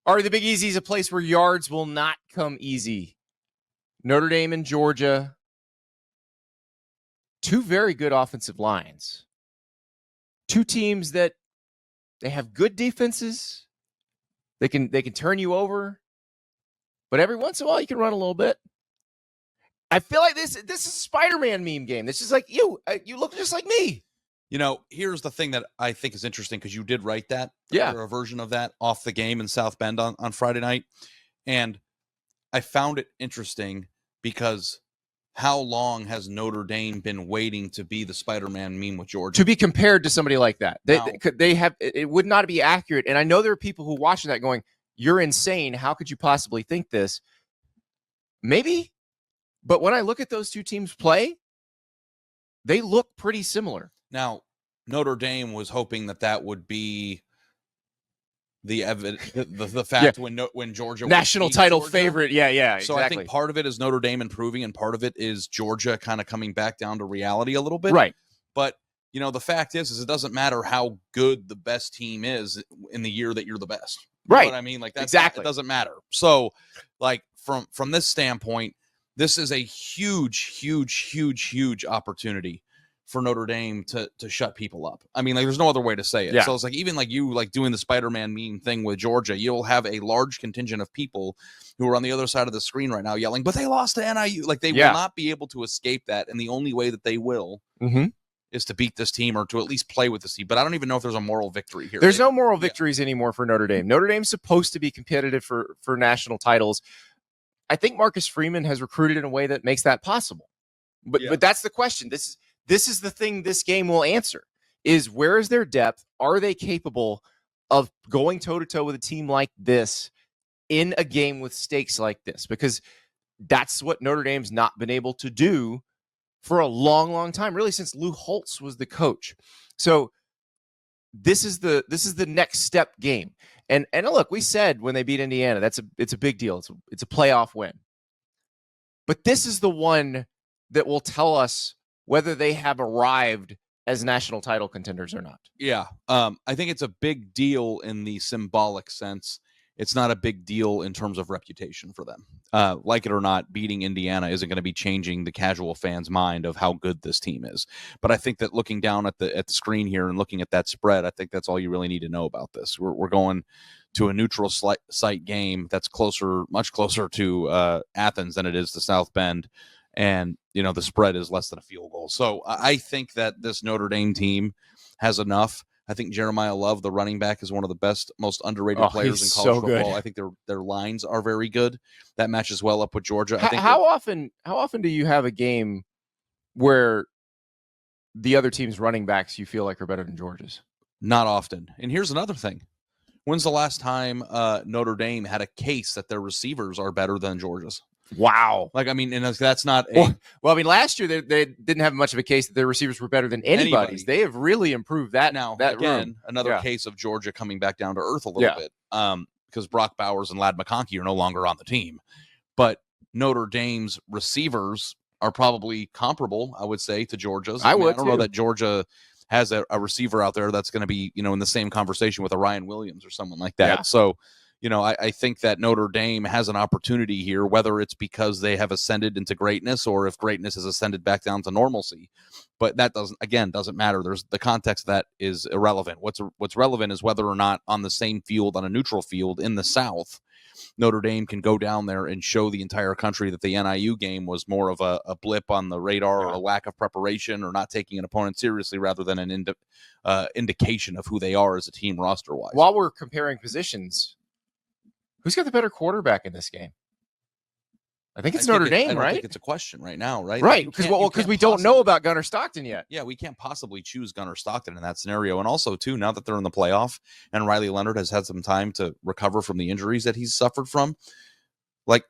Are the Big Easy's a place where yards will not come easy? Notre Dame and Georgia, two very good offensive lines. Two teams that they have good defenses. They can turn you over, but every once in a while you can run a little bit. I feel like this is a Spider-Man meme game. This is like you look just like me. You know, here's the thing that I think is interesting because you did write that, or a version of that off the game in South Bend on Friday night, and I found it interesting because how long has Notre Dame been waiting to be the Spider-Man meme with Georgia? To be compared to somebody like that. They have, it would not be accurate. And I know there are people who watch that going, you're insane. How could you possibly think this? Maybe. But when I look at those two teams play, they look pretty similar. Now, Notre Dame was hoping that would be the fact when Georgia national title Georgia. Favorite. Yeah. So exactly. I think part of it is Notre Dame improving, and part of it is Georgia kind of coming back down to reality a little bit. Right. But you know, the fact is it doesn't matter how good the best team is in the year that you're the best. You right. know what I mean? Like that's exactly. It doesn't matter. So, like from this standpoint, this is a huge opportunity for Notre Dame to shut people up. I mean, like there's no other way to say it. Yeah. So it's like even like you like doing the Spider-Man meme thing with Georgia, you'll have a large contingent of people who are on the other side of the screen right now yelling, but they lost to NIU. Like they will not be able to escape that. And the only way that they will is to beat this team or to at least play with this team. But I don't even know if there's a moral victory here. There's no moral victories anymore for Notre Dame. Notre Dame's supposed to be competitive for national titles. I think Marcus Freeman has recruited in a way that makes that possible. But that's the question. This is the thing this game will answer, is where is their depth? Are they capable of going toe-to-toe with a team like this in a game with stakes like this? Because that's what Notre Dame's not been able to do for a long, long time, really since Lou Holtz was the coach. So this is the next step game. And look, we said when they beat Indiana, it's a big deal. It's a playoff win. But this is the one that will tell us whether they have arrived as national title contenders or not. Yeah. I think it's a big deal in the symbolic sense. It's not a big deal in terms of reputation for them. Like it or not, beating Indiana isn't going to be changing the casual fan's mind of how good this team is. But I think that looking down at the screen here and looking at that spread, I think that's all you really need to know about this. We're going to a neutral site game that's much closer to Athens than it is to South Bend. And, you know, the spread is less than a field goal. So I think that this Notre Dame team has enough. I think Jeremiah Love, the running back, is one of the best, most underrated players in college football. I think their lines are very good. That matches well up with Georgia. I think how often do you have a game where the other team's running backs you feel like are better than Georgia's? Not often. And here's another thing. When's the last time Notre Dame had a case that their receivers are better than Georgia's? Wow. Like, I mean, and that's not well, I mean, last year they didn't have much of a case that their receivers were better than anybody's. They have really improved that. Now, that again, room. Another case of Georgia coming back down to earth a little bit because Brock Bowers and Ladd McConkey are no longer on the team. But Notre Dame's receivers are probably comparable, I would say, to Georgia's. I don't know that Georgia has a receiver out there that's going to be, you know, in the same conversation with a Ryan Williams or someone like that. Yeah. So, you know, I think that Notre Dame has an opportunity here, whether it's because they have ascended into greatness or if greatness has ascended back down to normalcy. But that doesn't matter. There's the context that is irrelevant. What's relevant is whether or not on the same field, on a neutral field in the South, Notre Dame can go down there and show the entire country that the NIU game was more of a blip on the radar or a lack of preparation or not taking an opponent seriously rather than an indication of who they are as a team roster-wise. While we're comparing positions, who's got the better quarterback in this game? I think it's Notre Dame, right? I think it's a question right now, right? Right, because we don't know about Gunnar Stockton yet. Yeah, we can't possibly choose Gunnar Stockton in that scenario. And also, too, now that they're in the playoff and Riley Leonard has had some time to recover from the injuries that he's suffered from, like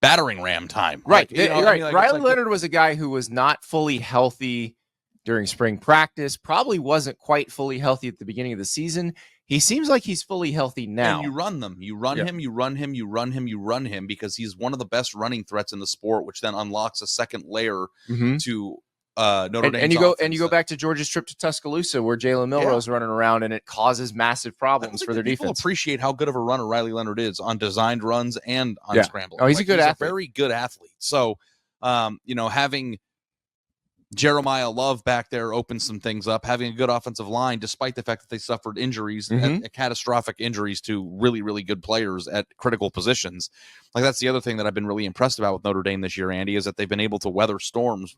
battering ram time. Right, like, right. I mean, like, Riley Leonard was a guy who was not fully healthy during spring practice, probably wasn't quite fully healthy at the beginning of the season. He seems like he's fully healthy now. And you run them. You run him, you run him, you run him, you run him because he's one of the best running threats in the sport, which then unlocks a second layer to Notre Dame. And you go back to Georgia's trip to Tuscaloosa, where Jalen Milroe's running around, and it causes massive problems for their defense. People appreciate how good of a runner Riley Leonard is on designed runs and on scramble. Oh, he's a good athlete. A very good athlete. So, having Jeremiah Love back there opens some things up. Having a good offensive line, despite the fact that they suffered injuries, catastrophic injuries to really, really good players at critical positions. Like, that's the other thing that I've been really impressed about with Notre Dame this year, Andy, is that they've been able to weather storms,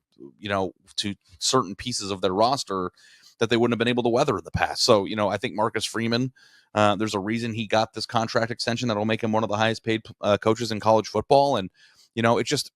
to certain pieces of their roster that they wouldn't have been able to weather in the past. So, I think Marcus Freeman, there's a reason he got this contract extension that'll make him one of the highest paid coaches in college football. And, it's just,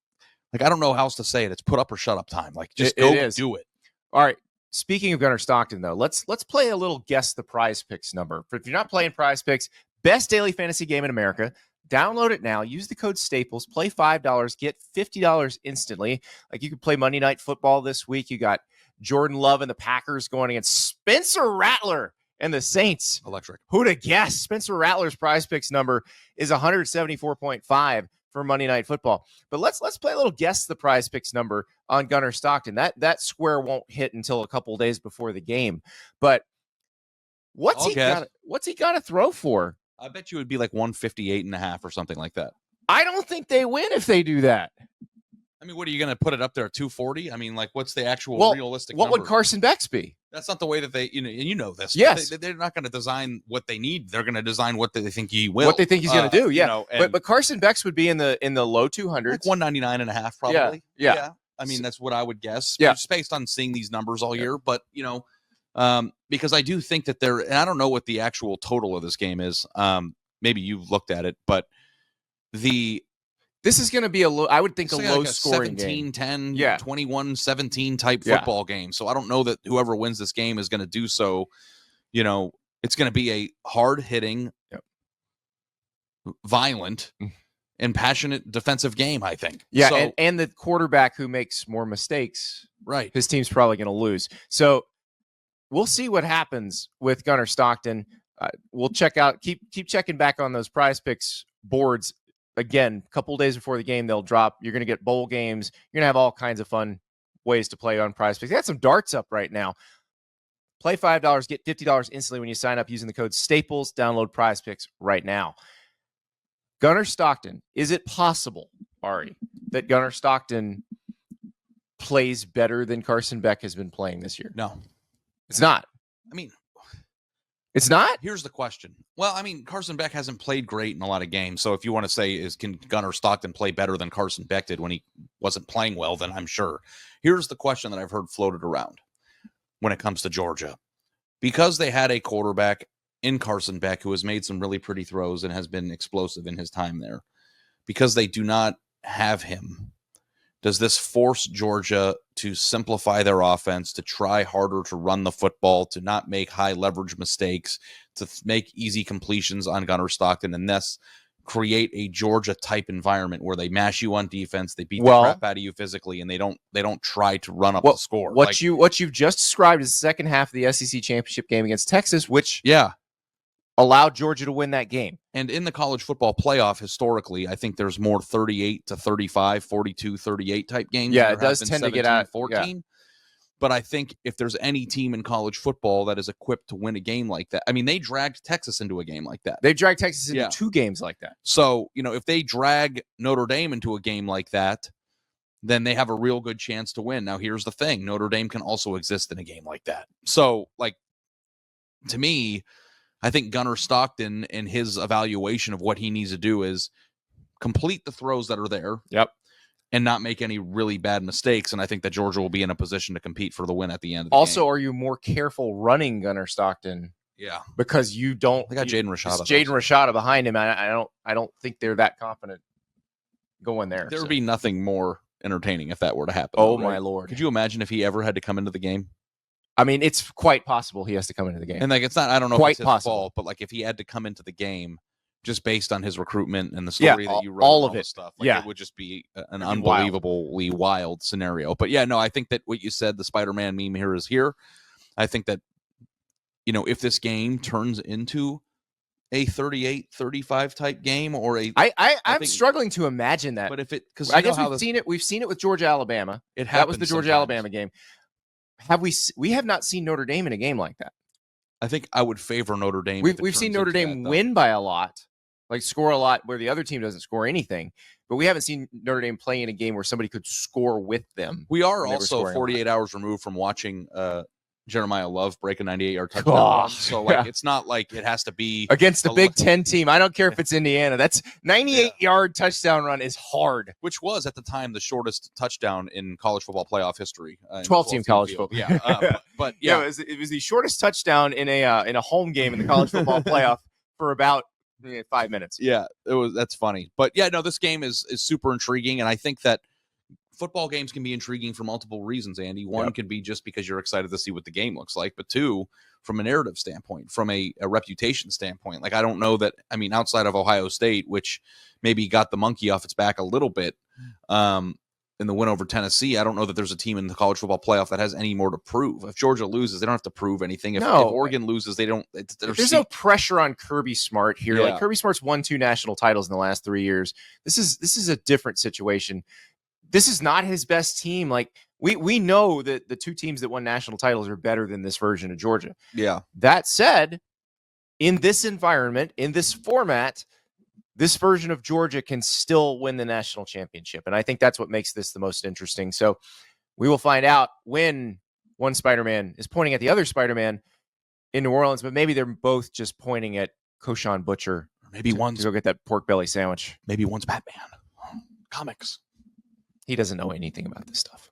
like, I don't know how else to say it. It's put up or shut up time. Like, just go do it. All right. Speaking of Gunnar Stockton, though, let's play a little guess the prize picks number. If you're not playing prize picks, best daily fantasy game in America. Download it now. Use the code Staples. Play $5. Get $50 instantly. Like, you could play Monday Night Football this week. You got Jordan Love and the Packers going against Spencer Rattler and the Saints. Electric. Who'd have guessed? Spencer Rattler's prize picks number is 174.5. for Monday Night Football. But let's play a little guess the prize picks number on Gunnar Stockton. That square won't hit until a couple of days before the game. But what's he got to throw for? I bet you it would be like 158.5 or something like that. I don't think they win if they do that. I mean, what are you going to put it up there at 240? I mean, like, what's the actual realistic what number? Would Carson Beck's be? That's not the way that they, you know this. Yes. They're not going to design what they need. They're going to design what they think he will. What they think he's going to do, yeah. And but Carson Beck's would be in the low 200s. Like 199.5 probably. Yeah. I mean, that's what I would guess. Yeah. Just based on seeing these numbers all year. But, because I do think that and I don't know what the actual total of this game is. Maybe you've looked at it, but this is going to be I would think a low scoring 17-10, game. 21-17 type football game. So I don't know that whoever wins this game is going to do so. It's going to be a hard hitting, violent, and passionate defensive game, I think. Yeah. So, and the quarterback who makes more mistakes, right, his team's probably going to lose. So we'll see what happens with Gunnar Stockton. We'll keep checking back on those prize picks boards. Again, a couple days before the game, they'll drop. You're going to get bowl games. You're going to have all kinds of fun ways to play on prize picks. They got some darts up right now. Play $5, get $50 instantly when you sign up using the code Staples. Download prize picks right now. Gunnar Stockton, is it possible, Ari, that Gunnar Stockton plays better than Carson Beck has been playing this year? No. It's not. I mean, it's not? Here's the question. Well, I mean, Carson Beck hasn't played great in a lot of games. So if you want to say, can Gunnar Stockton play better than Carson Beck did when he wasn't playing well, then I'm sure. Here's the question that I've heard floated around when it comes to Georgia. Because they had a quarterback in Carson Beck who has made some really pretty throws and has been explosive in his time there, because they do not have him, does this force Georgia to simplify their offense, to try harder to run the football, to not make high leverage mistakes, to make easy completions on Gunnar Stockton, and thus create a Georgia type environment where they mash you on defense, they beat the crap out of you physically, and they don't try to run up the score? What you've just described is the second half of the SEC championship game against Texas, which allowed Georgia to win that game. And in the college football playoff, historically, I think there's more 38-35, 42-38 type games. Yeah, it does tend to get out 14. Yeah. But I think if there's any team in college football that is equipped to win a game like that, I mean, they dragged Texas into a game like that. They dragged Texas into two games like that. So, if they drag Notre Dame into a game like that, then they have a real good chance to win. Now, here's the thing. Notre Dame can also exist in a game like that. So, to me, I think Gunnar Stockton and his evaluation of what he needs to do is complete the throws that are there. Yep. And not make any really bad mistakes. And I think that Georgia will be in a position to compete for the win at the end of the game. Also, are you more careful running Gunnar Stockton? Yeah. Because you don't. They got Jaden Rashada. Jaden Rashada behind him. I don't think they're that confident going there. There would be nothing more entertaining if that were to happen. Oh, right? My Lord. Could you imagine if he ever had to come into the game? I mean, it's quite possible he has to come into the game. And it's not, I don't know quite if it's possible. His fault, but if he had to come into the game, just based on his recruitment and the story that you wrote, all of it stuff, it would just be an unbelievably wild scenario. But I think that what you said, the Spider-Man meme is here. I think that, if this game turns into a 38-35 type game or a. I'm struggling to imagine that. But if it, because I guess we've seen it with Georgia Alabama. That was the Georgia Alabama game. We have not seen Notre Dame in a game like that. I think I would favor Notre Dame. We've seen Notre Dame win by a lot, like score a lot where the other team doesn't score anything. But we haven't seen Notre Dame play in a game where somebody could score with them. We are also 48 hours removed from watching Jeremiah Love break a 98-yard touchdown run. So, like, it's not like it has to be against a Big Ten team. I don't care if it's Indiana. That's 98-yard touchdown run is hard. Which was, at the time, the shortest touchdown in college football playoff history. 12-team college football. Yeah. But yeah. It was the shortest touchdown in a home game in the college football playoff for about 5 minutes. Yeah, that's funny. But yeah, no, this game is super intriguing, and I think that football games can be intriguing for multiple reasons, Andy. One could be just because you're excited to see what the game looks like, but two, from a narrative standpoint, from a reputation standpoint. Like, I don't know that, I mean, outside of Ohio State, which maybe got the monkey off its back a little bit in the win over Tennessee, I don't know that there's a team in the college football playoff that has any more to prove. If Georgia loses, they don't have to prove anything. If Oregon loses, they don't. There's no pressure on Kirby Smart here. Like, Kirby Smart's won 2 national titles in the last 3 years. This is a different situation. This is not his best team. Like, we know that the 2 teams that won national titles are better than this version of Georgia. Yeah. That said, in this environment, in this format, this version of Georgia can still win the national championship. And I think that's what makes this the most interesting. So we will find out when one Spider-Man is pointing at the other Spider-Man in New Orleans, but maybe they're both just pointing at Koshan Butcher. Maybe one's to go get that pork belly sandwich. Maybe one's Batman. Comics. He doesn't know anything about this stuff.